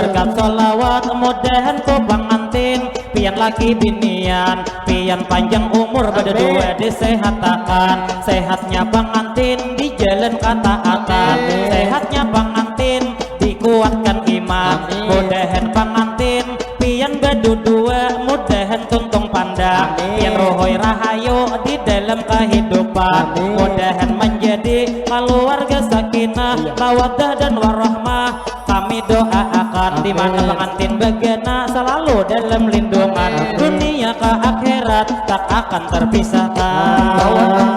berkat sholawat mudahan ku pengantin pian laki binian pian panjang umur berdua disehatakan sehatnya pengantin di jalan ketaatan sehatnya pengantin dikuatkan iman mudahan pengantin pian berdua mudahan tuntung pandang pian rohoi rahayu di dalam kehidupan mudahan menjadi keluarga sakinah mawaddah dan warahmah kami doakan di mana pengantin bagana selalu dalam lindungan dunia ke akhirat tak akan terpisahkan.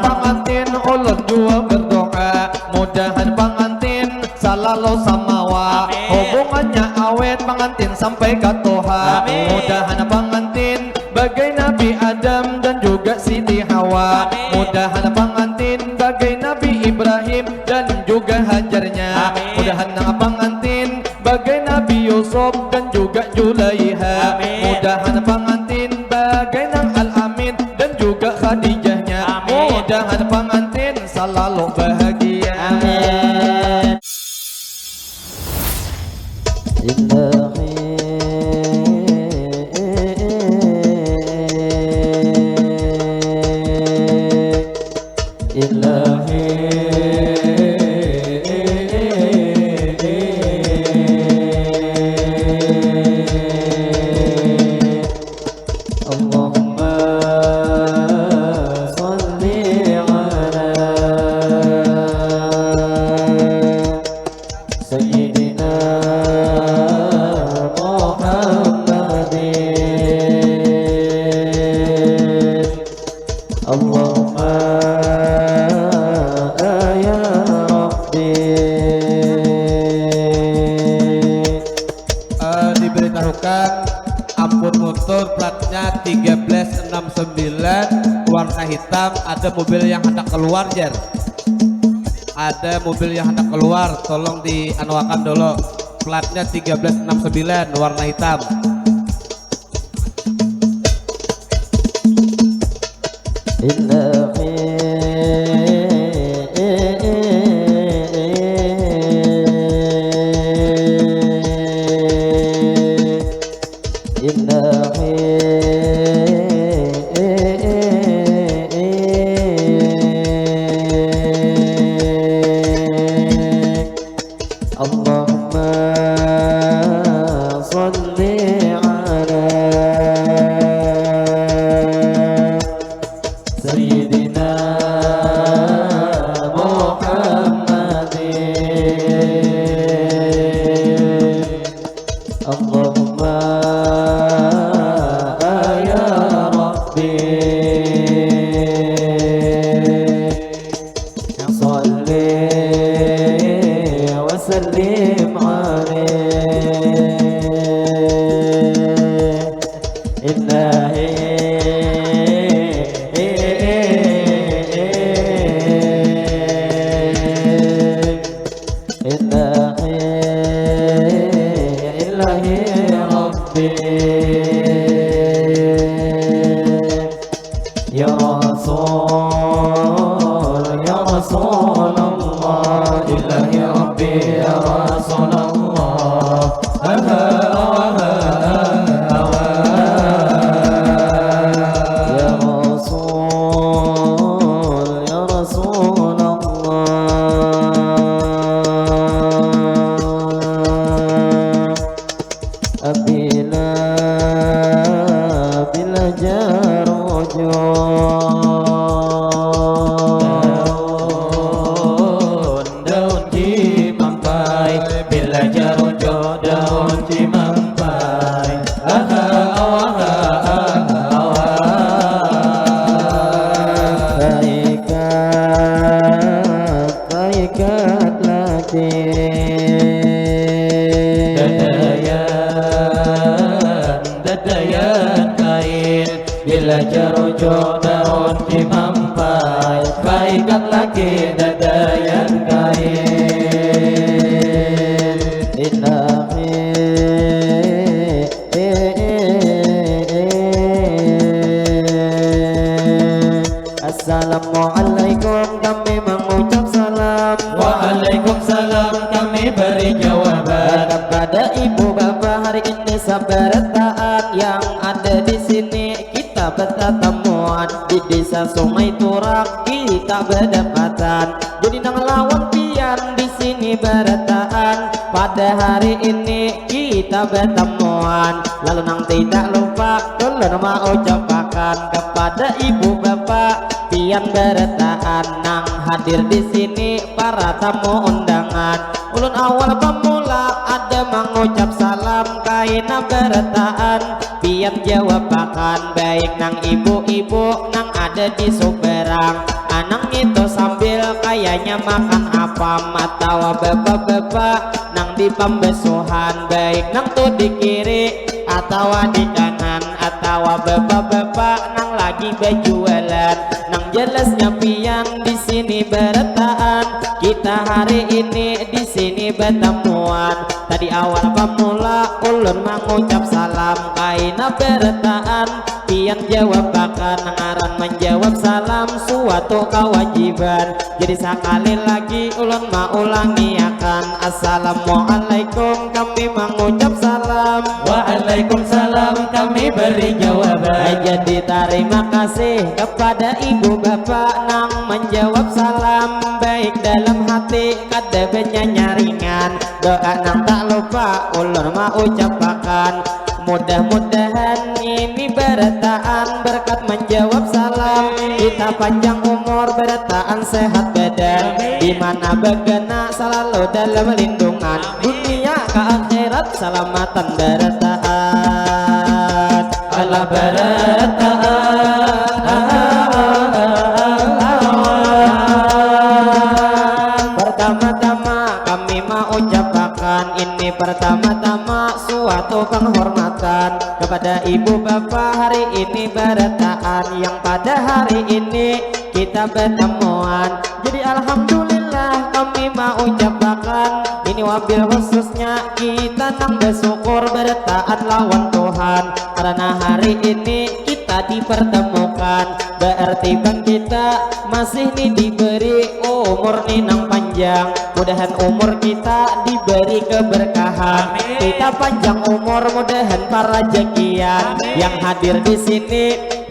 Pengantin ulun jua berdoa mudahan pengantin selalu samawa hubungannya awet pengantin sampai ke Tuhan mudahan pengantin bagai Nabi Adam dan juga Siti Hawa mudahan pengantin bagai Nabi Ibrahim dan juga Hajarnya mudahan pengantin bagai Nabi Yusuf dan juga Julaiha mudahan pengantin bagai Nang Al-Amin dan juga Khadijahnya mudahan pengantin selalu bahagia amin. Diberitahukan ampun motor platnya 1369 warna hitam ada mobil yang hendak keluar Jer ada mobil yang hendak keluar tolong dianuakan dulu platnya 1369 warna hitam. Assalamualaikum kami mengucap salam. Waalaikumsalam kami beri jawaban kepada ibu bapak hari ini sabarataan yang ada di sini kita bertemuan di desa Sungai Turak kita berdekatan jadi nang lawan pian di sini berataan pada hari ini kita bertemuan lalu nang tidak lupa ulun mau ucapkan kepada ibu bapak pian berataan nang hadir di sini para tamu undangan ulun awal pemula ada mengucap salam kaina berataan pian jawab akan baik nang ibu-ibu nang ada di Suberang anang itu sambil kayaknya makan apam atau bapak-bapak nang di pembesuhan baik nang tuh di kiri atau di kanan atau bapak-bapak nang lagi berjualan nang jelasnya pian di sini berataan kita hari ini di sini bertemuan tadi awal pemula ulun mengucap salam kaina berataan pian jawab akan ngaran menjawab salam suatu kewajiban jadi sekali lagi ulun mau ulangi akan assalamualaikum kami mengucap salam Waalaikumsalam kami beri jawaban jadi terima kasih kepada ibu bapak nang menjawab salam baik dalam hati kada nyaringan doa nang tak lupa ulun mau ucapkan mudah-mudahan ini berataan berkat menjawab salam kita panjang umur berataan sehat badan dimana begana selalu dalam lindungan dunia ke akhirat selamatan berataan ala berataan pertama-tama kami mau ucapkan ini pertama-tama suatu penghormatan kepada ibu bapak hari ini berataan yang pada hari ini kita bertemuan jadi alhamdulillah kami mau ucapkan ini wabil khususnya kita nang bersyukur berataan lawan Tuhan karena hari ini kita dipertemukan berarti bang kita masih nih diberi umur nih nang panjang mudahan umur kita diberi keberkahan kita panjang umur mudahan para jakian yang hadir di sini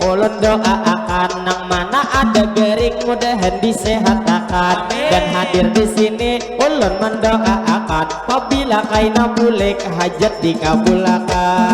ulun doa akan nang mana ada garing mudahan disehatakan dan hadir di sini ulun mendoakan apabila kaina bulik hajat dikabulakan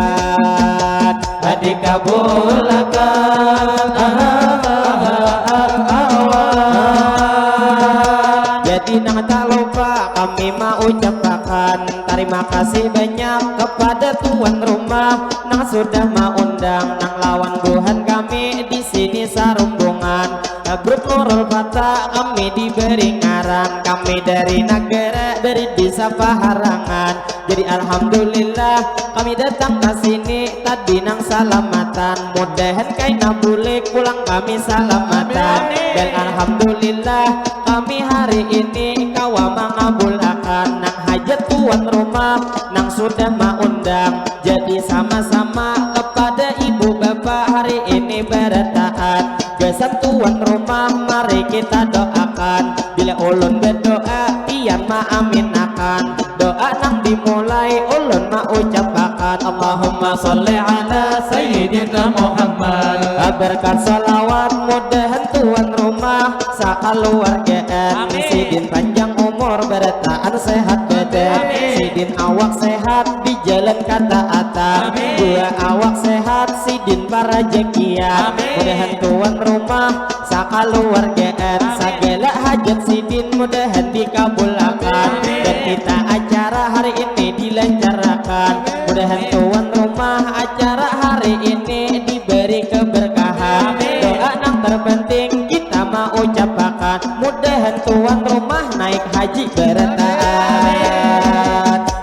jadi nang tak lupa kami mau ucapkan terima kasih banyak kepada tuan rumah nang sudah mengundang nang lawan Tuhan kami di sini sarumbungan grup Nurul Fatah kami diberi ngaran kami dari negara dari desa Paharangan jadi alhamdulillah kami datang ke sini tadi nang salamatan mudahan kaina bulik pulang kami salamatan dan alhamdulillah kami hari ini kawa mengabulkan nang hajat tuan rumah nang sudah mengundang jadi sama-sama kepada ibu bapak hari ini berataan gesan tuan rumah mari kita doakan bila ulun berdoa pian maaminakan doa nang dimulai ulun ma ucapkan Allahumma sholli ala sayyidina Muhammad berkat salawat mudahan tuan rumah sakaluargaan sidin panjang umur berataan sehat badan sidin awak sehat di jalan ketaatan dua awak sehat sidin para jakian mudahan tuan rumah sakaluargaan segala hajat sidin mudahan dikabulkan dan kita acara hari ini dilancarkan mudahan tuan rumah acara hari ini diberi keberkahan doa yang terpenting kita mau ucapkan mudahan tuan rumah naik haji berataan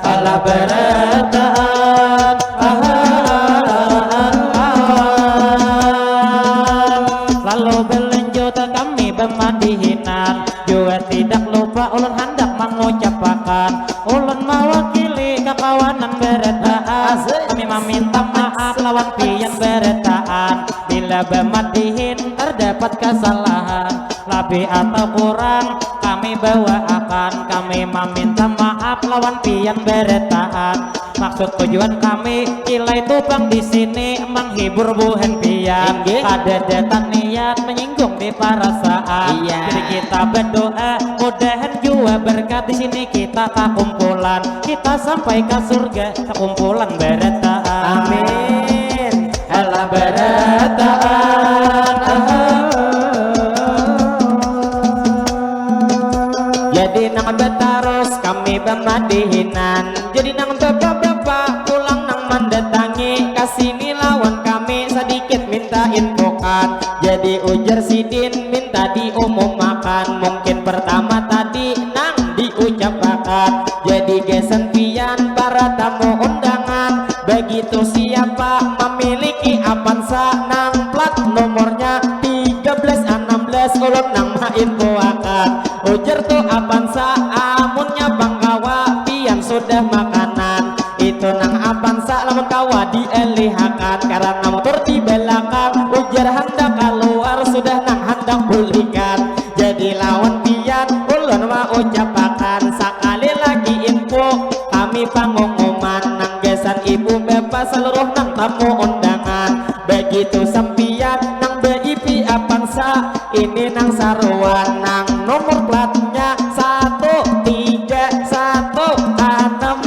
ala berataan lalu berlanjut kami bermadihinan juga tidak lupa ulun hendak mengucapkan ulun mewakili kekawanan berataan kami meminta maaf lawan pian berataan bila apabila bermadihin terdapat kesalahan lebih atau kurang kami bawakan, kami meminta maaf lawan pian beretahan. Maksud tujuan kami kilai tupang di sini menghibur buhen pian. Ada detan niat menyinggung di perasaan. Jadi kita berdoa mudahan jua berkat di sini kita tak kumpulan, kita sampai ke surga sekumpulan beretaan. Amin. Allah beretaan. Jadi nang betaros kami bemadihinan. Jadi nang bapak-bapak pulang nang mendatangi kasini lawan kami sedikit minta infokan. Jadi ujar sidin minta diumumkan. Mungkin pertama tadi nang diucapkan. Jadi gesen pian para tamu undangan. Begitu siapa memiliki Avanza nang plat nomornya 1316 ulun nang mainfoakan. Ujar tuh Avanza amunnya Bangkawa pian sudah makanan. Itu nang Avanza lamun kawa dielihakan karena motor di belakang. Ujar hendak keluar sudah nang hendak pulihkan. Jadi lawan pian ulun mau ucapakan sekali lagi info kami pengumuman nang gesan ibu bapak seluruh nang tamu undangan. Begitu sempian nang BIP Avanza ini nang saruan nang nomor platnya 1316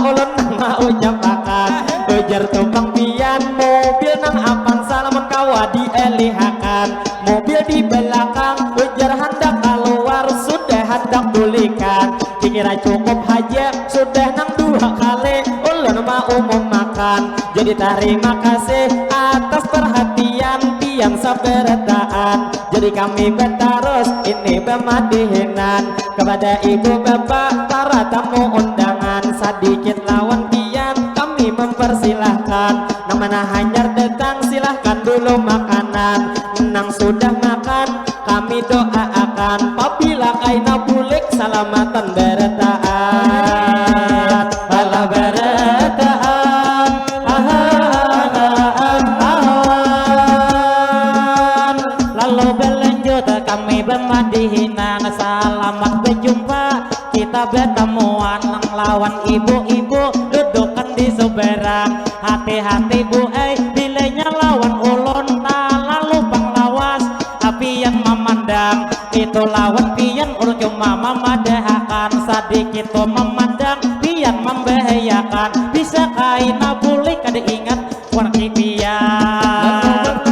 ulun nang mau ucapakan. Ujar tukang pian mobil nang Avanza lamun kawa dielihakan. Mobil di belakang ujar hendak keluar sudah hendak pulihkan. Dikira cukup aja sudah nang 2 kali ulun mau makan. Jadi terima kasih atas perhatian pian sabarataan. Jadi kami betaros ini bemadihinan kepada ibu bapak para tamu undangan. Sedikit lawan pian kami mempersilahkan. Nang mana hanyar datang silahkan dulu makanan. Nang sudah makan kami doakan apabila kaina bulik salamatan berataan. Allah berataan. Lalu berlanjut kami bermadihinan. Selamat berjumpa kita bertemuan nang lawan ibu-ibu dudukan di seberang. Hati-hati bu bilanya lawan ulun tak lalu panglawas apian memandang. Itu lawan pian ulun cuma memadahakan sedikit tuh memandang pian membahayakan. Bisa kaina bulik kada ingat warki pian.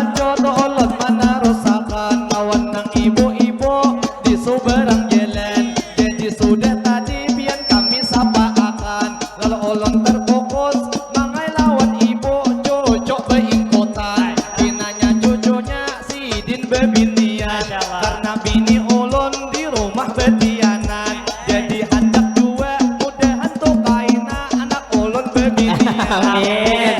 ulun menerusakan lawan nang ibu-ibu di seberang jalan. Jadi sudah tadi pian kami sapa akan. Lalu ulun terfokus mangai lawan ibu cocok beingkotan. Dinanya cucunya sidin bebinian karena bini ulun di rumah betianan. Jadi hendak dua mudahan tuh kaina anak ulun bebinian. Amin.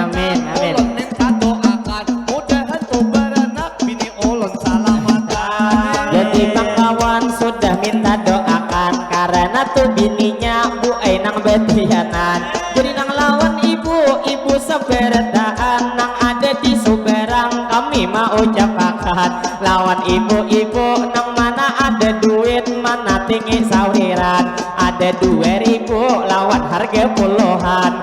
Amin. Amin. Ulun minta doakan mudahan tuh beranak bini ulun salamatan. Jadi bang kawan sudah minta doakan karena tuh bininya bu nang betianan. Jadi nang lawan ibu seberataan nang ada di Suberang kami mau ucapkan. Lawan ibu-ibu nang mana ada duit mana tinggi sawiran. Ada 2000 lawan harga puluhan.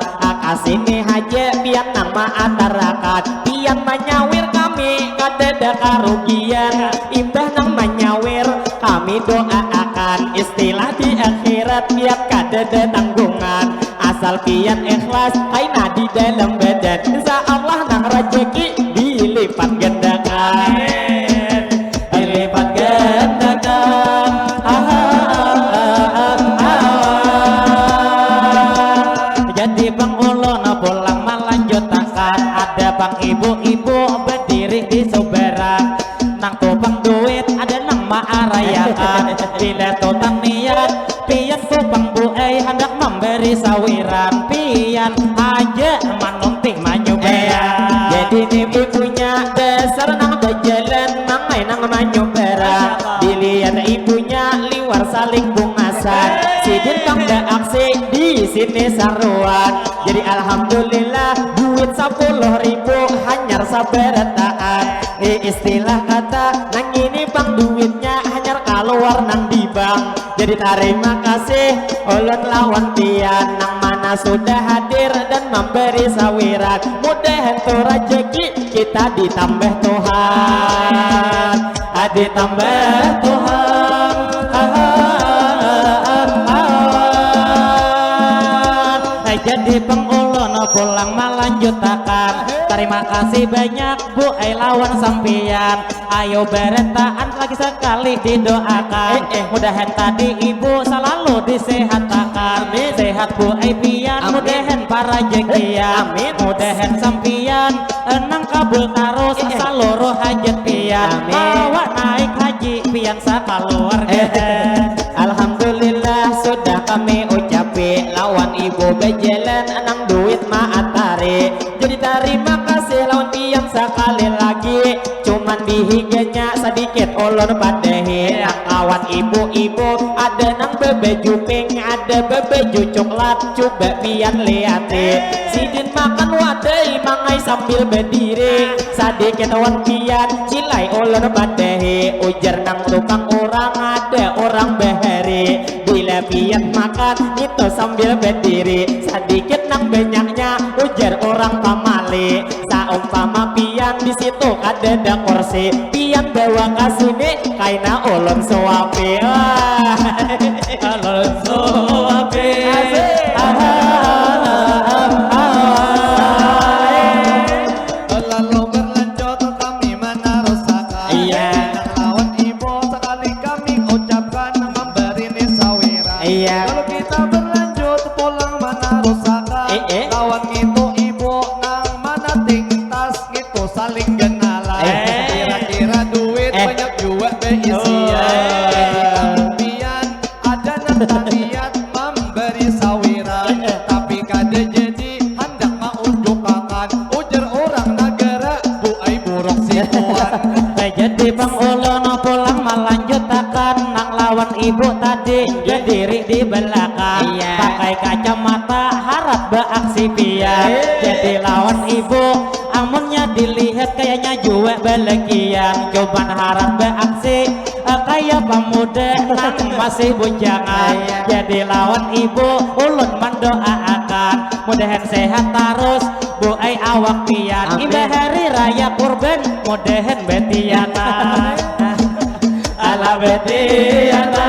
Kasini aja pian nang maatarakan. Pian menyawir kami kada karugian. Imbah nang menyawir kami doakan istilah di akhirat biar kada tanggungan. Asal pian ikhlas kaina di dalam badan. Insya Allah nang rezeki dilipat gandakan. Dilipat gandakan. Jadi bang ulun pulang melanjutkan. Ada bang ibu-ibu berdiri di Suberang. Nang tupang duit ada nang maarayakan. Bila tutang niat pian tupang buai hendak memberi sawiran. Pian aja manunting manyuberan. Jadi ibunya dasar nang berjalan mangai nang manyuberan. Dilihat ibunya liwar saling bungasan. Sidin kang aksi di sini saruan. Jadi alhamdulillah duit 10.000 hanyar sabarataan. Istilah kata nang ini bang duitnya hanya keluar nang di bank. Jadi terima kasih ulun lawan pian nang mana sudah hadir dan memberi sawiran. Mudah ento rezeki kita ditambah Tuhan, ditambah Tuhan. Jadi pengulun pulang melanjutkan. Terima kasih banyak Bu lawan sampian. Ayo berentaan lagi sekali didoakan. Mudahan tadi Ibu selalu disehatkan. Sehat Bu pian, mudahan para jekian. Mudahan sampian enang kabul terus seluruh hajat pian. Awak naik haji pian sakaluarga. Alhamdulillah sudah kami ucapi lawan Ibu bejalan enang duit maatari. Jadi terima kasih lawan pian sekali lagi. Cuman dihiganya sedikit ulun padehi. Nang lawan ibu-ibu ada nang bebe juping, ada bebe coklat. Coba pian liati sidin makan wadai mangai sambil berdiri. Sedikit lawan pian cilai ulun padehi. Ujar nang tukang orang ada orang beheri. Bila pian makan itu sambil berdiri. Sedikit nang banyaknya ujar orang pamali. Saumpama pian di situ ada kursi. Pian bawa kasini kaina ulun suapi. Ulun suapi. Lalu berlanjut kami meneruskan. Lawan Ibu sekali kami ucapkan memberi sawiran. Lalu kita berlanjut pulang meneruskan. Lawan itu Ibu nang mana tingtas gitu saling kenalan. Kira-kira duit banyak juga beisian. Kemudian ada nang niat memberi sawiran, tapi kada jadi hendak mau jukakan. Ujar orang negara Bu ai buruk situan. Jadi bang ulun pulang melanjutkan. Nang lawan Ibu tadi berdiri di belakang. Pakai kacamata harap beraksi pian. Jadi lawan Ibu amunnya dilihat kayaknya juga belegian. Coban harap beraksi kayak pemuda nang masih bujangan. Jadi lawan Ibu ulun mendoakan mudahan sehat terus Bu ai awak pian. Iba hari raya kurban mudahan betiana. Ala betiana.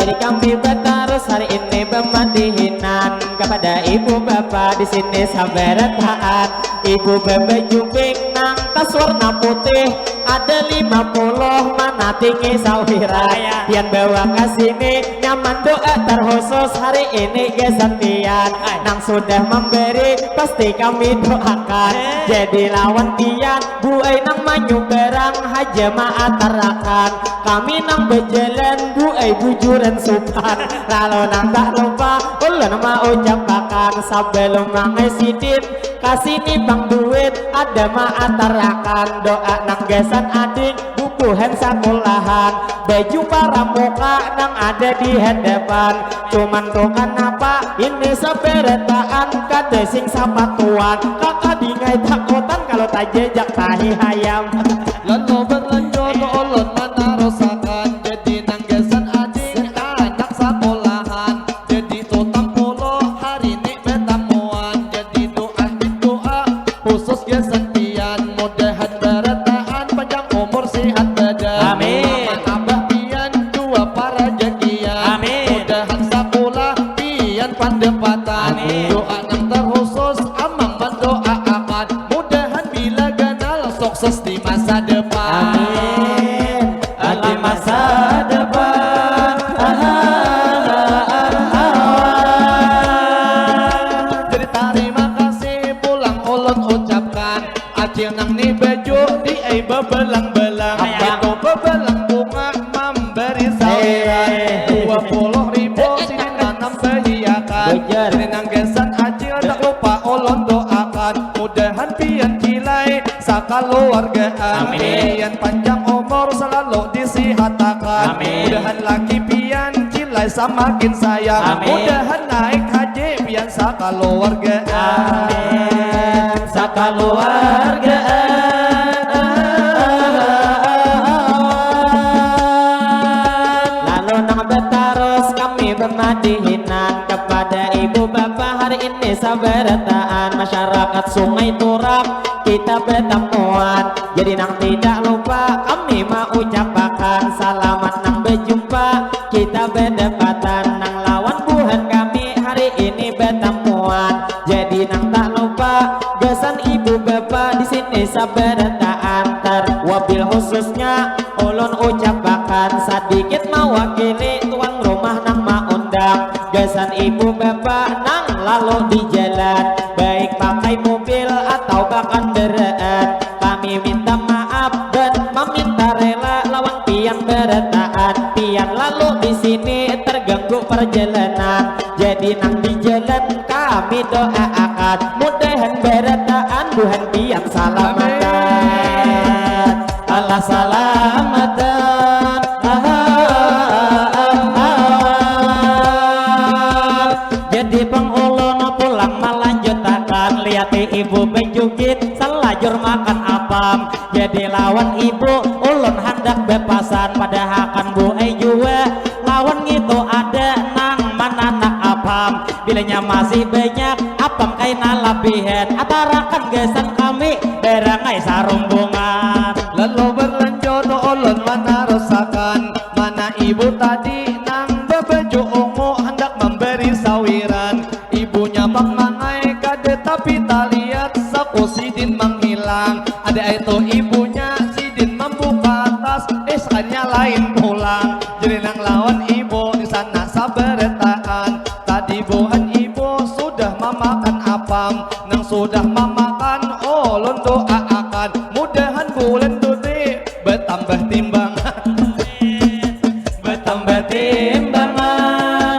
Jadi kami bertarus hari ini pemadihinan kepada ibu bapak di sini sabar taat. Ibu bebe juping nang tas warna putih ada 50 mana tinggi sawiran. Pian bawa kasini nyaman doa terkhusus hari ini gesentian. Nang sudah memberi pasti kami doakan. Jadi lawan pian Bu ai nang manyu berang haja maatarakan. Kami nang berjalan Bu ai bujuran supan. Lalu nang tak lupa ulun mau ucapkan sebelum mangai sidin kasini bang duit ada maatarakan. Doa nang gesan adik bukuhan sekolahan. Baju para muka nang ada di hadapan. Cuman tuh kenapa ini seberetaan kada sing sapatuan. Kakak dingai takutan kalau tak jejak tahi hayam. Lalu berlanjut ulun meneruskan. Jadi nang gesan adik anak sekolahan. Jadi tutam puluh hari ini betamuan. Jadi doa khusus gesan pian. Mudahan berataan panjang umur sehat badan. Amin. Aman abah pian dua para jekian. Amin. Mudahan sekolah pian pandepatan. Amin. Doa nang terkhusus amang mendoakan. Mudahan bila ganal sukses di masa depan. Amin. Di masa depan. Jadi terima kasih pulang ulun ucapkan. Acil nang ni baju di ai bebelang-belang. Itu bebelang bunga memberi sawiran. 20.000 sini nanam perhiasan. Jadi nang gesan acil tak lupa ulun doakan. Mudahan pian cilai sakaluargaan. Amin. Pian panjang umur selalu disihatakan. Amin. Mudahan laki pian cilai semakin sayang. Amin. Mudahan naik haji je pian sakaluargaan lalu nang betaros kami bermadihinan kepada ibu bapak hari ini sabarataan masyarakat Sungai Turam kita bertemuan jadi nang tidak lupa kami mau ucapkan selamat nang berjumpa kita berdekatan nang lawan Tuhan kami hari ini bertemuan jadi nang tak lupa gesan ibu bapak di sini sabarataan terwabil khususnya ulun ucapkan sedikit mewakili tuan rumah nang maundang gesan ibu bapak nang lalu di jalan baik pakai mobil atau bahkan kendaraan kami minta maaf dan meminta rela lawan pian berataan pian lalu di sini terganggu perjalanan jadi nang di jalan kami doakan mudahan berataan Tuhan pian salamatan Allah salamatan jadi pengulun pulang melanjutkan lihat ibu benjukit selajur makan apam jadi lawan ibu ulun hendak bepasan pada hakan bu jua lawan itu ada nang mananak apam bilanya masih banyak apam kaina labihan atarakan gesan kami berangai sarumbungan lalu berlanjut ulun mana rasakan mana ibu tadi nang berbaju ungu hendak memberi sawiran ibunya bak mangai kade tapi tak lihat saku sidin menghilang ada itu ibunya sidin membuka tas sekalinya lain pulang jadi nang lawan ibu di sana sabarataan tadi buhan ibu sudah memakan apam nang sudah memakan ulun doakan mudahan bulan dudi bertambah timbangan bertambah timbangan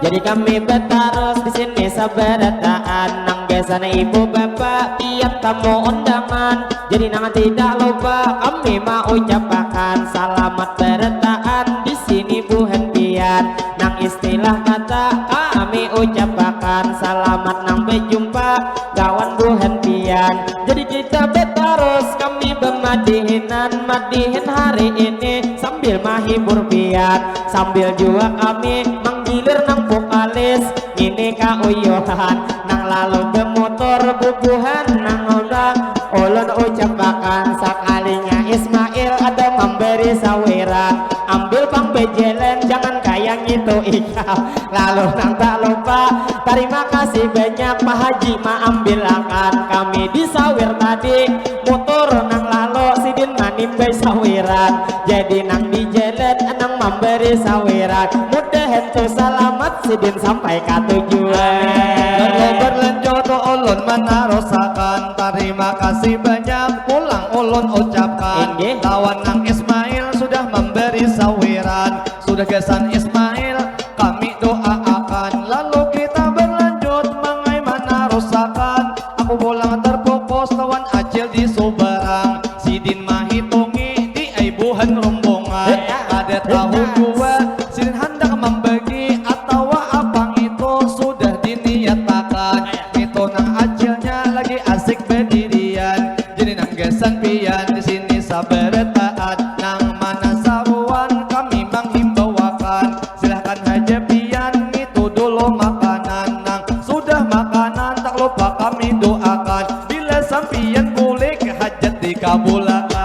jadi kami bertaros di sini sabarataan nang gesan ibu bapak pian tamu undangan jadi nang tidak lupa kami mau ucapkan selamat berataan di sini buhan pian nang istilah kata kami ucapkan selamat nang berjumpa kawan buhan pian jadi kita bertaros kami bermadihinan madihin hari ini sambil menghibur pian sambil juga kami menggilir nang vokalis ini kauyuhan nang lalu bermotor bubuhan nang undang ulun ucapkan sekalinya Ismail ada memberi sawiran ambil pang bejelen jangan kayak gitu ikau lalu nang tak lupa terima kasih banyak Pak Haji ambil akan kami disawir tadi motor nang lalu sidin manimbai sawiran jadi nang di jalan nang memberi sawiran mudahan tuh selamat sidin sampai ke tujuan lalu berlanjut ulun mana rasakan terima kasih banyak pulang ulun ucapkan lawan nang Ismail sudah memberi sawiran sudah gesan Ismail kami doakan lalu kita berlanjut mengai mana rasakan aku pulang terpopos lawan acil di Subarang sidin mahitungi di aibuhan rombongan ada tahu dua sidin hendak membagi atau apa itu sudah diniatakan itu nang acilnya lagi asik berdirian jadi nang gesan pian di sini sabarataan nang mana saruan kami menghimbaukan silahkan aja pian itu dulu makanan nang sudah makanan tak lupa kami doakan bila sampian boleh hajat dikabulkan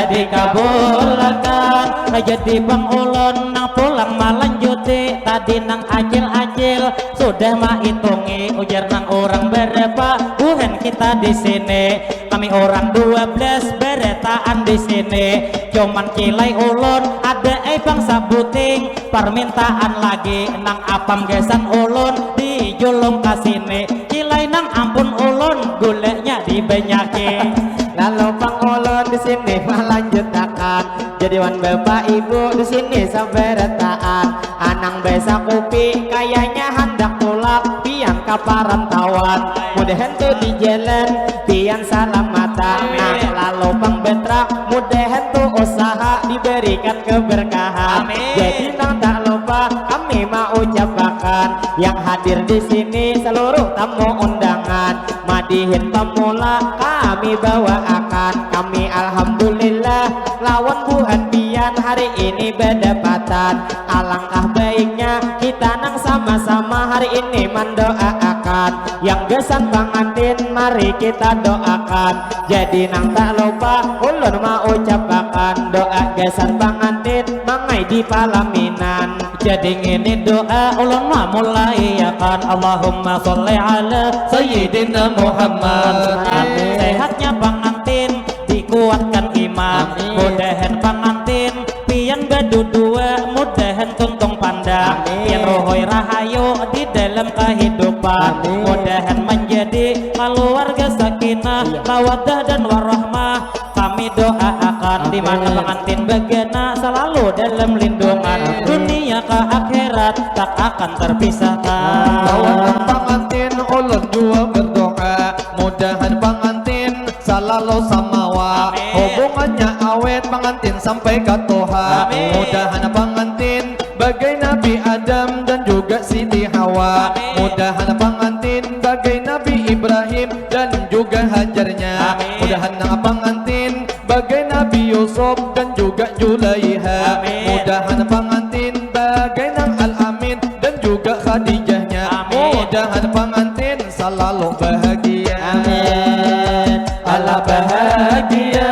dikabulkan jadi pengulun nang pulang melanjuti tadi nang acil-acil sudah menghitungi ujar nang orang berapa buhan kita di sini kami orang 12 beretaan di sini cuman kilai ulun ada bangsa buting permintaan lagi nang apam gesan ulun di julung kasini kilai nang ampun ulun gulanya dibenyaki lalu pangulun di sini melanjutkan jadi wan bapak ibu di sini sabarataan anang besa kopi kayaknya hendak pulang pian parantawan mudahan tuh di jalan pian salamatan nah lalu bang betrak mudahan tuh usaha diberikan keberkahan jadi nang tak lupa kami mau ucapkan yang hadir di sini seluruh tamu undangan madihin pemula kami bawakan kami alhamdulillah lawan buhan pian hari ini berdapatan alangkah baiknya kita nang sama-sama hari ini mendoakan yang gesan pengantin mari kita doakan jadi nang tak lupa ulun mau ucapkan doa gesan pengantin mangai di palaminan jadi ini doa ulun ma mulai akan Allahumma sholli ala Sayyidina Muhammad. Amin. Sehatnya pengantin dikuatkan iman mudahan pengantin pian berdua mudahan tuntung pandang pian rohoi rahayu di dalam kehidupan mudahan menjadi keluarga sakinah mawaddah dan warahmah kami doakan di mana pengantin bagana selalu dalam lindungan dunia ke akhirat tak akan terpisahkan Lawan pengantin ulun jua berdoa mudahan pengantin selalu samawa hubungannya awet pengantin sampai ke Tuhan mudahan pengantin bagai Nabi Adam dan juga Siti Hawa mudahan pengantin bagai Nabi Ibrahim dan juga Hajarnya mudahan pengantin bagai Nabi Yusuf dan juga Julaiha mudahan pengantin bagai Nang Al-Amin dan juga Khadijahnya mudahan pengantin selalu bahagia amin Allah bahagia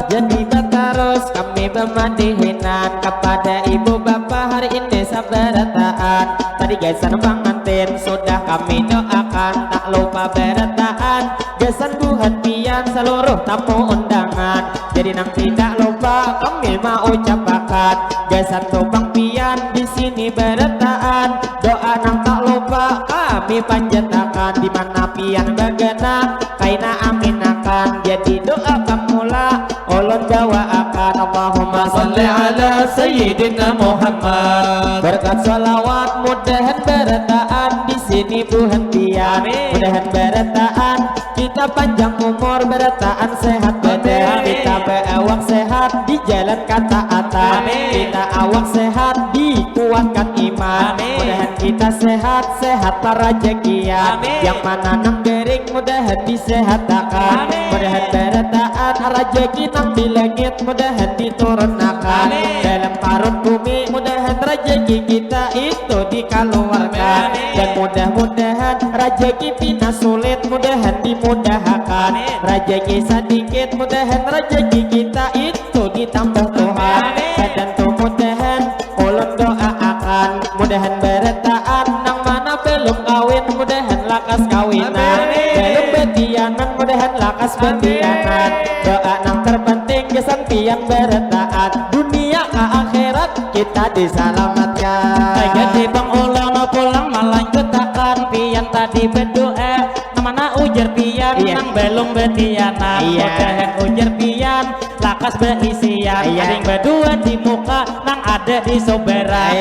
jadi terus kami memadihinan kepada ibu bapak hari ini sabarataan tadi gesan pengantin sudah kami doakan tak lupa berataan gesan buhat pian seluruh tamu undangan jadi nang tidak lupa kami mau ucapkan gesan tubang pian di sini berataan doa nang tak lupa kami panjatakan di mana pian bagana kaina aminakan jadi doa pamula ulun bawakan Allahumma Salli ala Sayyidina Muhammad berkat salawat mudahan berataan di sini buhan pian mudahan berataan kita panjang umur berataan sehat badan kita berawak sehat di jalan ketaatan kita awak sehat dikuatkan iman mudahan kita sehat para rezekian yang mana nang dering mudahan disehatakan mudahan berataan rezeki nang di langit mudahan diturunkan dalam parut bumi mudahan rezeki kita itu dikeluarkan dan mudah-mudahan rezeki pina sulit mudahan dimudahkan rezeki sedikit mudahan rezeki kita itu ditambah Tuhan dan tuh mudahan ulun doakan mudahan berataan nang mana belum kawin mudahan lakas kawinan belum betianan mudahan lakas betianan doa nang terpenting kesampian berataan dunia ke akhirat kita diselamatkan jadi bang ulang pulang malah ketakan pian tadi berdoa namana ujar pian nang belum betianan mudahan ujar pian lakas berisian ading berdua di muka nang ada di soberan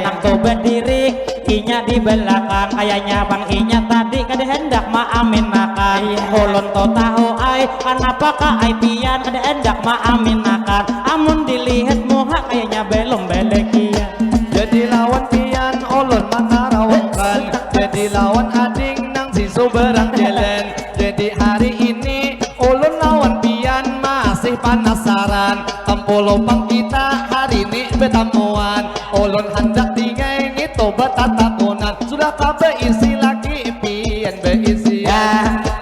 nang tuh berdiri inya di belakang kayaknya bang inya tadi kada hendak ma amin makan ulun to tahu ai kenapa ka ai pian kada hendak ma amin makan amun dilihat muka kayaknya belum belekian jadi lawan pian ulun manarawangkan jadi lawan ading nang si soberang jalan jadi hari ini ulun lawan pian masih penasaran tempulo pang kita hari ini betamuan ulun hendak tinggal itu betatapunan sudah tak beisi lagi pian beisi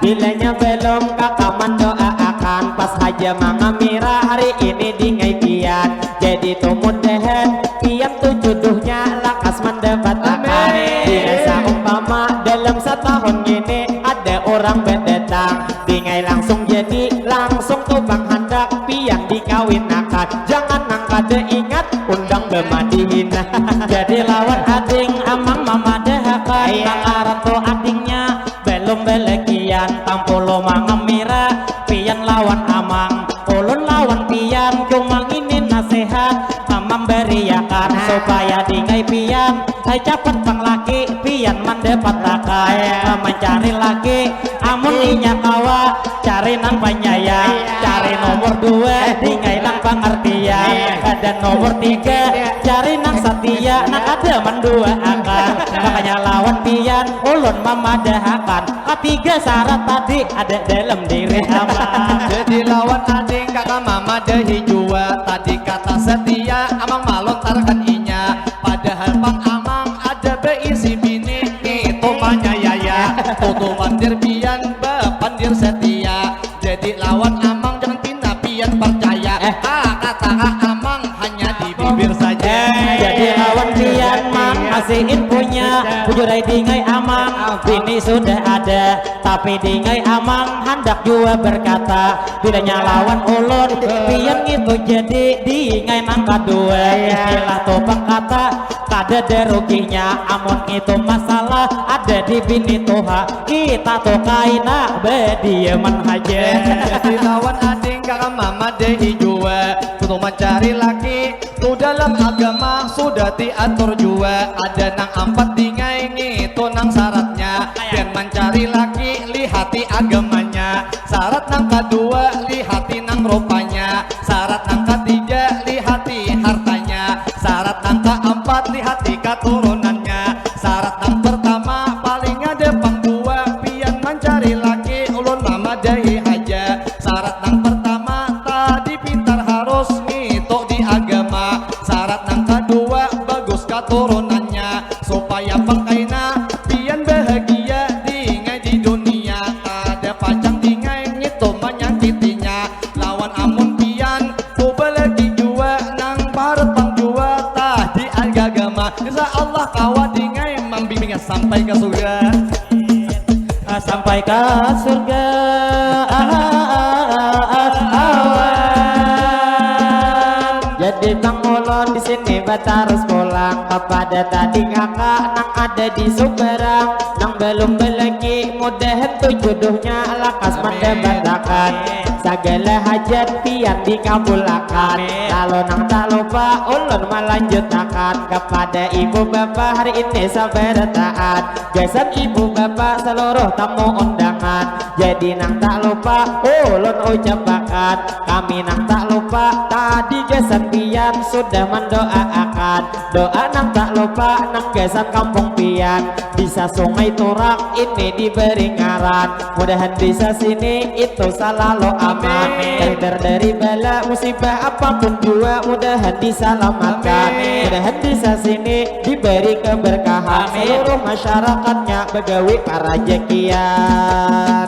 bilanya belum kakak mendoakan pas haja mengamira hari ini dingai pian jadi tuh mudahan pian tuh jodohnya lakas mendapatkan dirasa umpama dalam setahun gini ada orang berdatang dingai langsung jadi langsung tuh bang hendak pian dikawinakan jangan nangkade ingat undang bemadihin jadi lawan ading amang mama dehakan nang aran to adingnya belum belekian tampulo mangamira pian lawan amang ulun lawan pian cuma ini nasihat amang beriakan Cepet bang laki pian mendapat takai mencari laki amun inya kawa cari nang panyaya cari nomor 2 dingai nang pengertian dan nomor 3 cari nang setia nang ada mendua akan makanya lawan pian ulun memadahakan ketiga syarat tadi ada dalam diri aman. Jadi lawan ading kakak mama dehi jua tadi kata setia amang malontarkan inya padahal pang amang ada beisi bini itu panyaya tutu pandir pian pandir setia jadi lawan amang jangan pindah pian percaya kata amang hanya di bibir saja jadi lawan pian mang masih infonya bujur dingai amang bini sudah ada tapi dingai amang hendak jua berkata bilanya lawan ulun pian itu jadi dingai nang kedua istilah topang kata kada deruginya amun itu masalah ada di bini toha kita tuh kaina bedieman aja. Jadi lawan ading kakak mama dehi jua untuk mencari laki tuh dalam agama sudah diatur jua ada nang 4 dingai itu nang syaratnya dan mencari laki lihati agamanya syarat nang kedua lihati nang rupanya syarat nang ketiga lihati hartanya syarat nang keempat lihati keturunannya syarat nang pertama paling ada pang 2 pian mencari laki ulun mama dahi aja syarat nang pertama tadi pintar harus ngitok di agama syarat nang kedua bagus keturunannya supaya pangkaina pian bahagia dingai di dunia ada pacang dingai ngitok menyakitinya lawan amun pian coba lagi jua nang barat pang jua tadi agama insya Allah kawa dingai membimbingnya sampai ke surga Sampai ke surga jadi bang ulun di sini harus pulang kepada tadi kakak nang ada di Sumberang nang belum belagi mudahan tuh jodohnya lakas mendapatkan segala hajat pian dikabulkan lalu nang tak lupa ulun melanjutkan kepada ibu bapak hari ini sabar taat gasan ibu bapak seluruh tamu undangan jadi nang tak lupa ulun ucapkan kami nang tak lupa tadi gasan pian sudah mendoakan doa nang tak lupa nang gasan kampung pian bisa sungai turak ini diberi ngaran mudahan bisa sini itu selalu aman terhindar dari bala musibah apapun jua mudahan diselamatkan mudahan bisa sini diberi keberkahan seluruh masyarakatnya begawi para jekian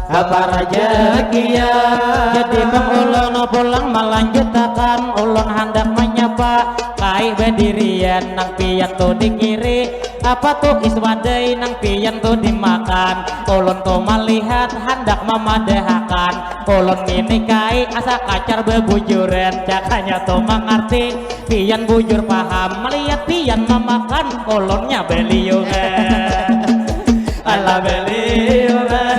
para jekian jadi bang ulun pulang melanjutkan ulun hendak menyapa kai berdirian nang pian tuh di kiri apa tuh iswadai nang pian tuh dimakan ulun tuh melihat hendak memadahakan ulun ini kai asa kacar bebujuran jakanya tuh mengerti pian bujur paham melihat pian memakan ulunnya beliungan ala beliungan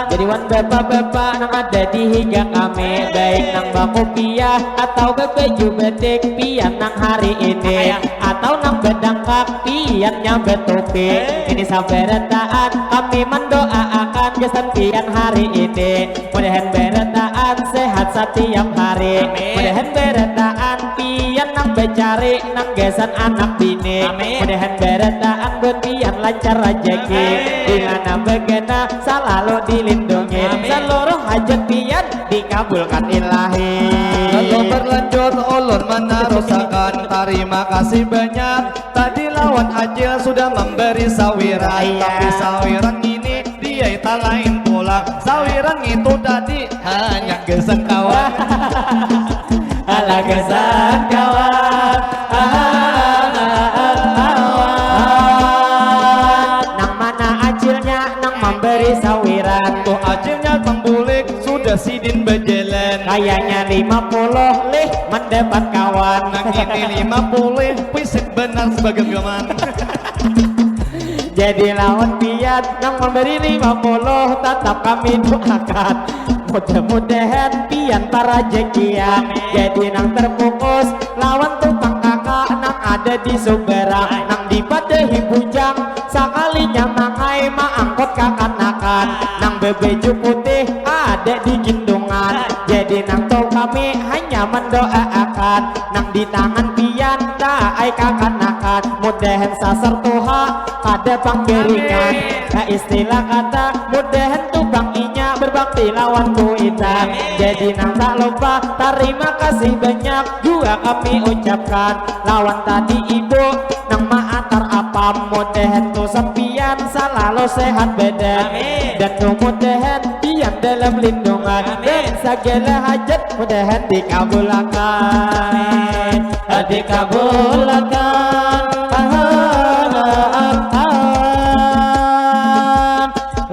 jadi wan bapak-bapak nang ada di hingga kami baik nang bakopiah atau bebeju betik pian nang hari ini atau nang bedangkak piannya betoke ini sabaratan kami mendoakan kesan pian hari ini mudahan berataan sehat setiap hari mudahan berataan pian nang becari nang gesan anak bini mudahan berataan gun pian lancar rezeki dimana begana selalu dilindungi seluruh hajat pian dikabulkan ilahi lalu berlanjut ulun menerusakan terima kasih banyak tadi lawan Acil sudah memberi sawiran tapi sawiran ini dia tak lain pula sawiran itu tadi hanya gesan kawan ala gesan kawan nang mana Acilnya nang memberi sawiran tuh Acilnya bang bulik sudah sidin berjalan kayaknya 50 lih mendapat kawan nang ini 50 fisik benar sebagai gaman jadi lawan pian nang memberi 50 tetap kami doakan mudah-mudahan pian para jekian jadi nang terfokus lawan tukang kakak nang ada di Sumberang nang dipadahi bujang sekalinya mangai maangkot kakanakan nang bebeju putih ada di gendungan jadi nang tau kami hanya mendoakan nang di tangan pian daai kakanakan mudahan sasar tuha pada pangkeringan istilah kata mudahan tukang inya berbakti lawan kuitan jadi nang tak lupa terima kasih banyak juga kami ucapkan lawan tadi ibu nang maatar apa mudahan tu sempian selalu sehat badan dan mudahan pian dalam lindungan dan segala hajat mudahan dikabulkan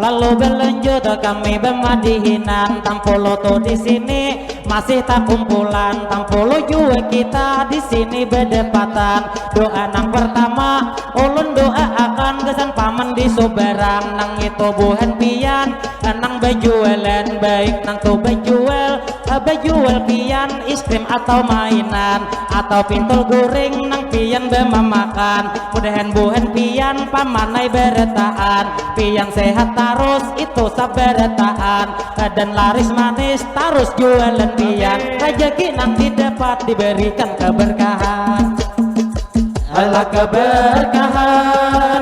lalu berlanjut kami bermadihinan tampolo tuh di sini masih tak kumpulan tampolo juga kita di sini berdepatan doa nang pertama ulun doa akan kesan paman di Sumberang nang itu buhan pian nang bejualan baik nang tuh bejual pian iskrim atau mainan atau pintul goreng nang pian bemamakan mudahan buhan pian pamanai beretaan pian sehat terus itu saberetaan dan laris manis terus jualan pian rezeki nanti dapat diberikan keberkahan Allah keberkahan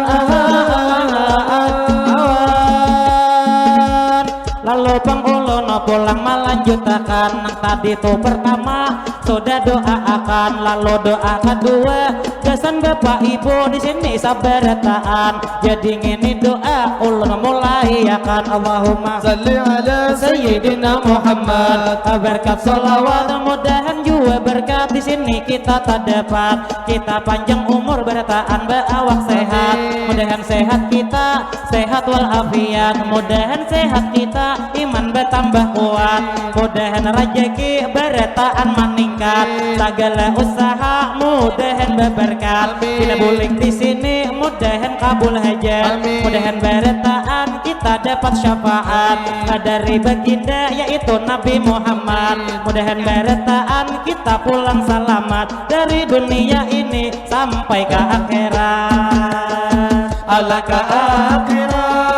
lalu pengulun pulang melanjutkan nang tadi tuh pertama sudah doa akan lalu doa kedua jasan bapak ibu di sini saberetaan jadi ngini doa ulun mulai akan Allahumma Salli ala Sayyidina Muhammad berkat salawat mudahan juga berkat di sini kita tak dapat kita panjang umur bertahan berawak sehat mudahan sehat kita sehat walafiat mudahan sehat kita iman bertambah kuat mudahan rezeki bertahan meningkat segala usaha mudahan berberkat bila bulik di sini mudahan kabul hajat mudahan bertahan kita dapat syafaat dari baginda yaitu Nabi Muhammad mudahan bertahan kita pulang selamat dari dunia ini sampai ke akhirat Allah ke akhirat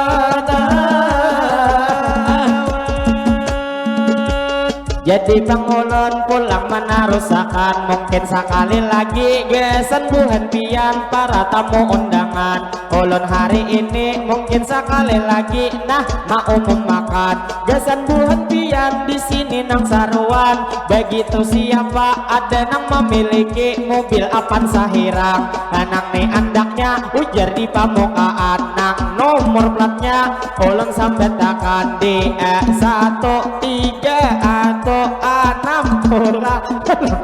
jadi pengulun pulang menarusakan mungkin sekali lagi gesan buhan pian para tamu undangan ulun hari ini mungkin sekali lagi nah mau makan gesan buhan pian di sini nang saruan begitu siapa ada nang memiliki mobil Avanza hirang nang nih andaknya ujar di pamukaan nang nomor platnya ulun sambetakan di E13 atau 60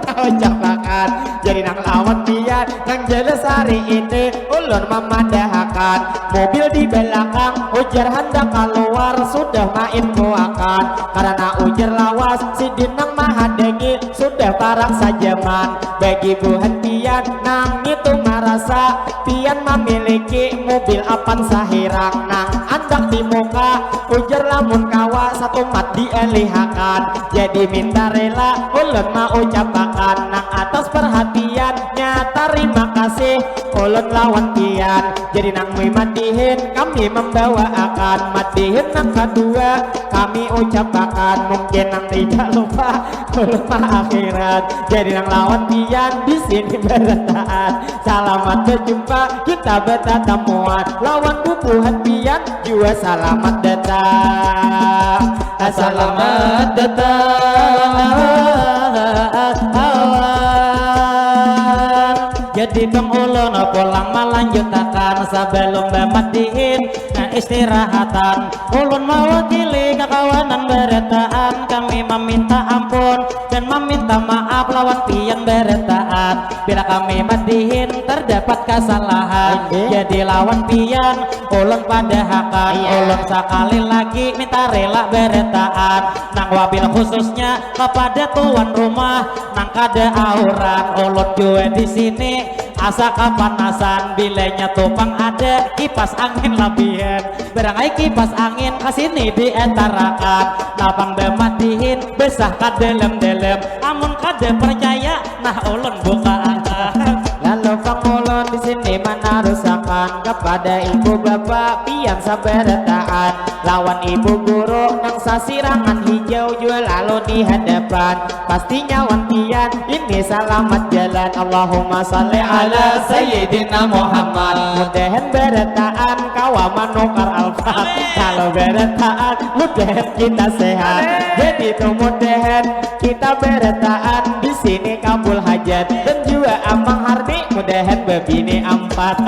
tahu capakan jadi nang lawan dia nang jelas hari ini ulun memandahkan mobil di belakang ujar hendak keluar sudah main kuakan karena ujar lawas si dinang mahadengi sudah parang sajaman bagi buhan pian nang itu merasa pian memiliki mobil Avanza hirang nang andak di muka ujar lamun kawa satu mat dielihakan jadi minta rela ulun mau ucapakan nang atas perhatiannya terima kasih ulun lawan pian jadi nang madihin kami membawa akan madihin nang kedua kami ucapakan mungkin nang tidak lupa ulun akhirat jadi nang lawan pian di sini bertahan selamat berjumpa kita bertemuan lawan bubuhan pian juga selamat datang selamat datang jadi pengulun pulang melanjutkan sebelum bermadihin istirahatan ulun mewakili kekawanan bertahan kami meminta ampun dan meminta maaf lawan pian bertahan bila kami madihin terdapat kesalahan jadi lawan pian ulun padahakan ulun sekali lagi minta rela bertahan nang wabil khususnya kepada tuan rumah nang kada auran ulun juga di sini asa kapanasan bilenya topang ada kipas angin labihan berangai kipas angin kasini dietarakan lapang dematihin besah kadelem-delem amun kade percaya nah ulun buka angkat lalu pangulon di sini mana rusakan kepada ibu bapak pian saberetaan lawan ibu guru nang sasirangan hijau jual lalu di hadapan pastinya wantian ini selamat jalan Allahumma salli ala sayyidina Muhammad mudahan beretaan kawaman nukar alfat kalau beretaan mudahan kita sehat jadi tuh mudahan kita beretaan di sini kabul hajat dan juga amang hardi mudahan bebini ampat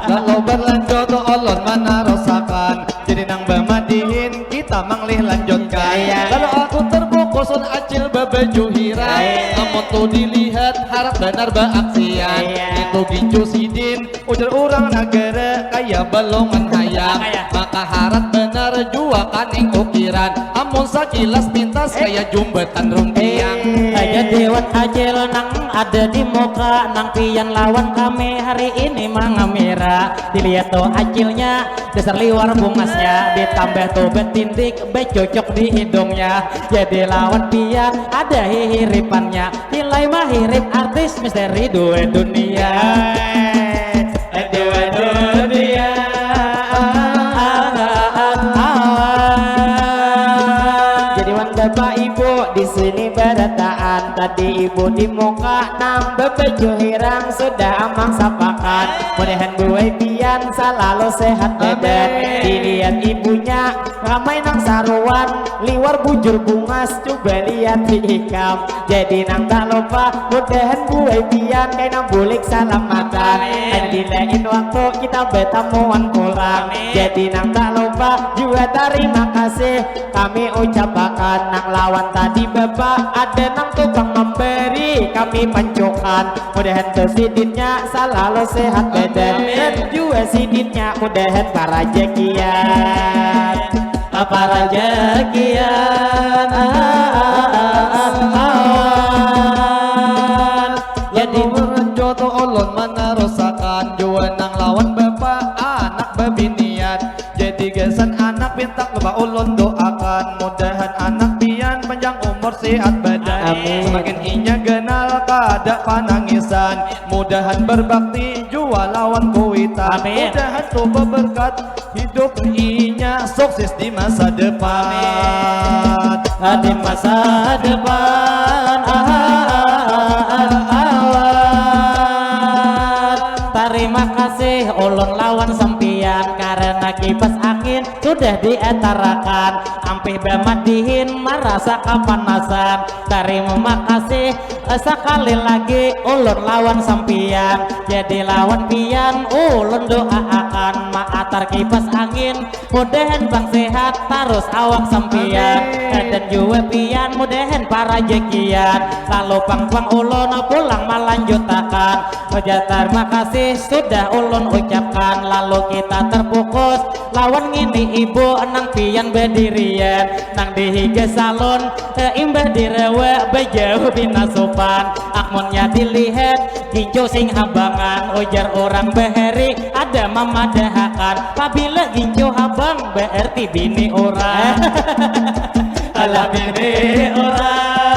Kalau berlanjut tuh olon mana rosakan jadi nang bamadihin kita manglih lanjutkan kalau aku terbukusun acil babaju hirai namun tuh dilihat harap benar baaksian itu gincu sidin ujar orang negara kayak balongan hayang maka harap benar jua kaning ukiran amun sakilas pintas kayak jumbetan rumpiang aja dewan ajel nang ada di muka nang pian lawan kami hari ini mangamira dilihat tuh acilnya dasar liwar bungasnya ditambah tuh betindik becocok di hidungnya jadi lawan pian ada hiripannya nilai mah hirip artis misteri dua dunia dua dunia jadi wan bapak ibu di sini beretaan tadi ibu di muka nambah baju hirang sudah amang sapakan mudahan buai pian selalu sehat badan dilihat ibunya ramai nang saruan liwar bujur bungas coba lihat diikam jadi nang tak lupa mudahan buai pian kayak nang bulik salamatan dan dilain waktu kita bertemuan pulang jadi nang tak lupa juga terima kasih kami ucapkan nang lawan tadi bapak ada nang tukang memberi kami pancokan mudahan tersiditnya selalu sehat badan dan juga siditnya mudahan para jekian para jekian jadi berlanjut tuh olon mana rosakan jua nang lawan bapak anak babinian jadi gesan anak pintak bapak ulun doakan mudahan anak pian panjang umur sehat badan semakin inya kenal kada panangisan mudahan berbakti jua lawan kuitan mudahan tuh berkat hidup inya sukses di masa depan di masa depan terima kasih ulun lawan sempian karena kipas angin sudah dietarakan ampih bemadihin merasa kapanasan terima kasih sekali lagi ulun lawan sempian jadi lawan pian ulun doakan maatar kipas angin mudahan bang sehat terus awak sempian dan juga pian mudahan para jekian lalu pang ulun pulang melanjutakan terima kasih sudah ulun ucapkan lalu kita terfokus lawan ngini ibu nang pian bedirian nang dihiga salon imbah direwe bejauh bina sopan akmunnya dilihat gincu sing habangan ujar orang beheri ada mamadahakan pabila gincu habang berarti bini orang ala bini orang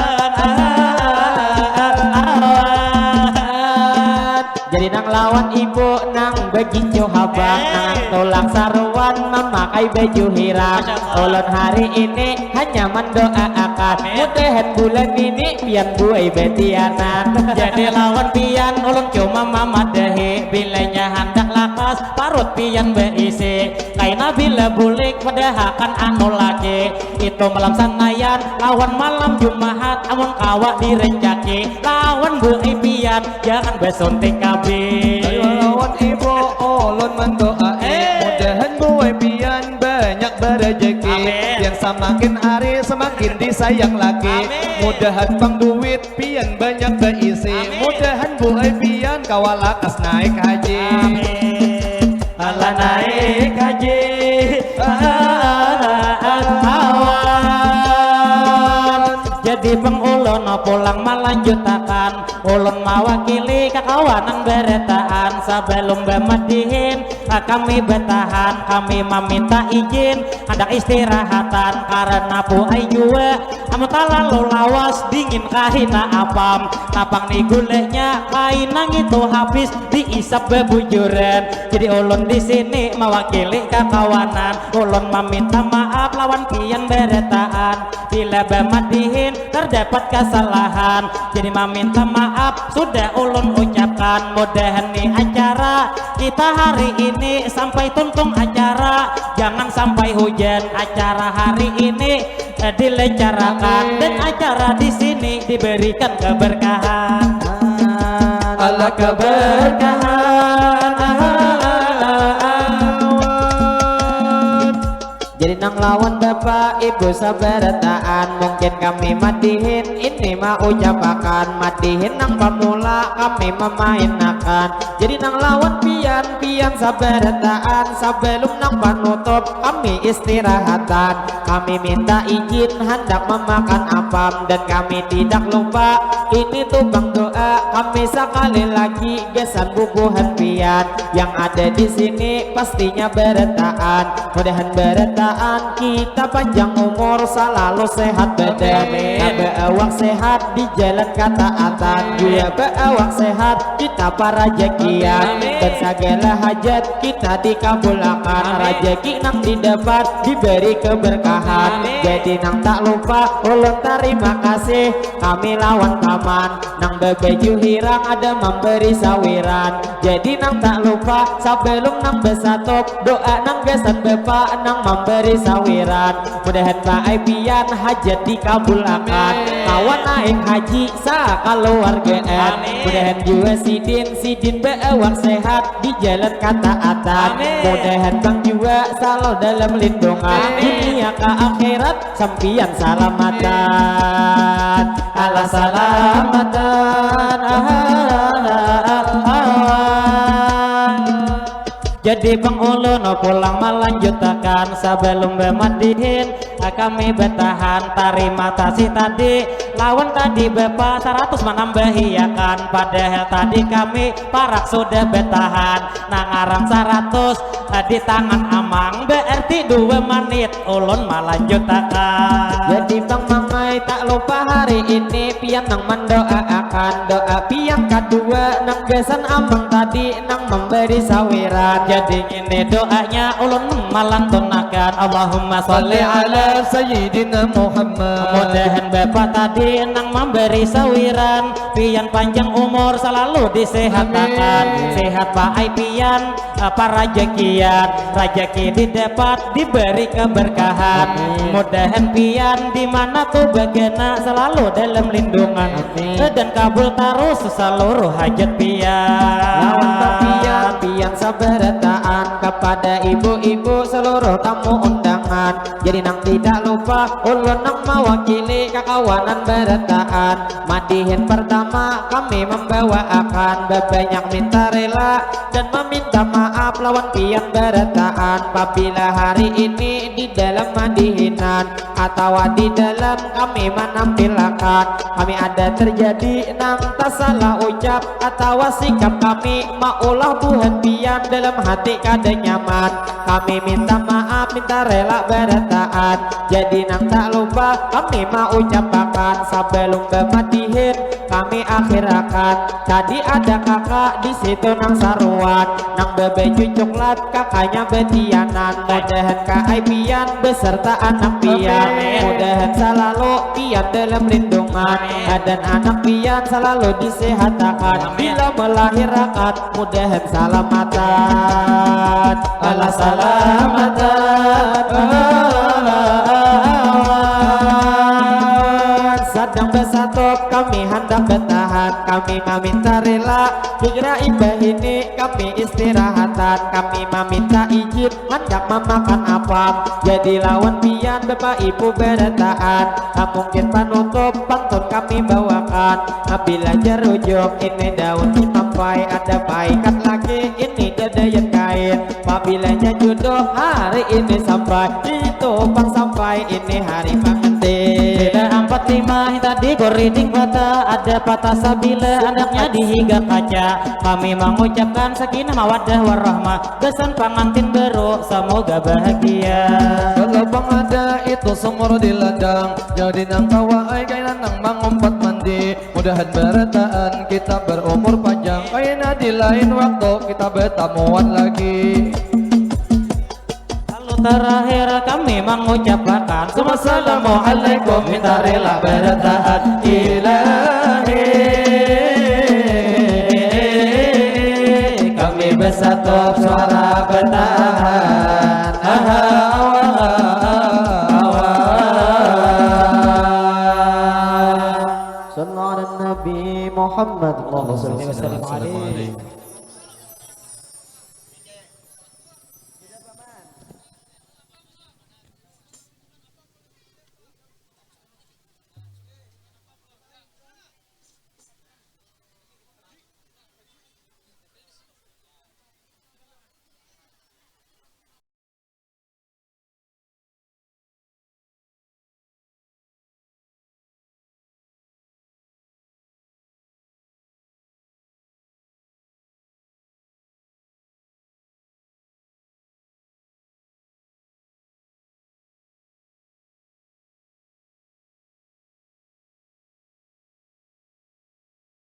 jadi nang lawan ibu nang begincu habang nang tolak saruan memakai baju hirang ulun hari ini hanya mendoakan mudahan bulan ini pian buai betianan jadi lawan pian ulun cuma mamadahi bilanya hendak lakas parut pian berisi kaina bila bulik padahakan anu laki itu malam sanayan lawan malam jumahat amun kawak direncaki lawan buai pian jangan besontek kabeh lawan ibu ulun mendoain mudahan buai pian banyak berejeki yang semakin hari semakin disayang lagi mudahan bang duit pian banyak berisi mudahan buai pian kawalakas naik haji Allah naik haji jadi pengulun pulang melanjutakan ulun mawakili kekawanan beretaan sebelum bermedihin kami bertahan, kami meminta izin hendak istirahatan karena puai jua amu lalu lawas dingin kahina apam tapang nih gulenya kainang itu habis diisap bebujuran. Jadi ulun di sini mewakili kekawanan, ulun meminta maaf lawan pian beretaan bila bermedihin terdapat kesalahan. Jadi meminta maaf sudah ulun ucapkan. Mudahan nih acara kita hari ini sampai tuntung acara, jangan sampai hujan acara hari ini dilecarakan dan acara di sini diberikan keberkahan. Ala keberkahan. Jadi nang lawan bapak ibu sabarataan, mungkin kami madihin ini mau ucapakan, madihin nang pamula kami memainakan. Jadi nang lawan pian sabarataan, sebelum nang panutup kami istirahatan. Kami minta izin hendak memakan apam dan kami tidak lupa ini tumbang doa. Kami sekali lagi gesan bubuhan pian yang ada di sini pastinya beretaan. Mudahan beretaan kita panjang umur selalu sehat badan, awak sehat di jalan ketaatan, juga awak sehat kita para rezekian dan segala hajat kita dikabulkan, rezeki nang didapat diberi keberkahan. Jadi nang tak lupa ulun terima kasih kami lawan paman nang bebeju hirang ada memberi sawiran. Jadi nang tak lupa sebelum nang besatup doa nang gesan bapak nang memberi sawiran. Mudahan Pak pian hajat dikabulkan, kawan naik haji sa keluargaan. Mudahan juga sidin beawak sehat di jalan ketaatan. Mudahan bang juga selalu dalam lindungan dunia ke akhirat sampian salamatan. Ala salamatan. Jadi bang ulun pulang melanjutkan sebelum bermedihin kami bertahan. Terima kasih tadi lawan tadi bapak 100 menambahiakan, padahal tadi kami parak sudah bertahan. Nang arang 100 di tangan amang berarti 2 menit ulun melanjutkan. Jadi bang mamai tak lupa hari ini pian nang mendoakan, doa pian kedua nang gesan amang tadi nang memberi sawiran. Jadi ini doanya ulun melantunkan, Allahumma sholli ala Sayyidina Muhammad. mudahan bapak tadi nang memberi sawiran pian panjang umur selalu disehatkan, sehat Pak pian para rezekian, rezeki didapat diberi keberkahan. Mudahan pian di mana tuh bagena selalu dalam lindungan dan kabul terus seluruh hajat pian. Lawan pian sabarataan kepada ibu-ibu seluruh tamu undangan. Jadi nang tidak lupa ulun nang mewakili kekawanan berataan. Madihin pertama kami membawakan banyak minta rela dan meminta maaf lawan pian berataan. Apabila hari ini di dalam madihinan atau di dalam kami menampilkan kami ada terjadi nang tak salah ucap atau sikap kami maulah buhan pian dalam hati kada nyaman, kami minta maaf minta rela berataan. Jadi nang tak lupa kami mau ucapkan sebelum bermadihin kami akhirakan. Tadi ada kakak di situ nang saruan nang bebeju coklat kakaknya betianan. Mudahan kak pian beserta anak pian, mudahan selalu pian dalam lindungan dan anak pian selalu disehatkan. Bila melahirkan mudahan salamatan. Ala salamatan. Sedang bersatu kami hendak bertahan, kami meminta rela hingga ibah ini kami istirahatan. Kami meminta izin hendak memakan apam. Jadi lawan pian bapak ibu berataan, mungkin penutup pantun kami bawakan. Bila jerujuk ini daun sampai ada baikat lagi ini dadayan kain. Apabila jodoh hari ini sampai itu bang sampai ini hari pengantin. Tidak 4 Fatimah tadi goriding fata, ada patah sabila anaknya dihiga kaca. Kami mengucapkan sakinah mawaddah warahmah, kesan pengantin baru semoga bahagia. Kalau pengada itu sumur di ladang, jadi nang kawai kaya nang mangumpat mandi. Mudahan berataan kita berumur panjang, kaya di lain waktu kita bertemuan lagi. Lalu terakhir kami mengucapkan Assalamualaikum, minta rela bertahan ilahi. Kami bersatu suara bertahan. Sallallahu Nabi Muhammad Allahumma salli wa sallim alaihi.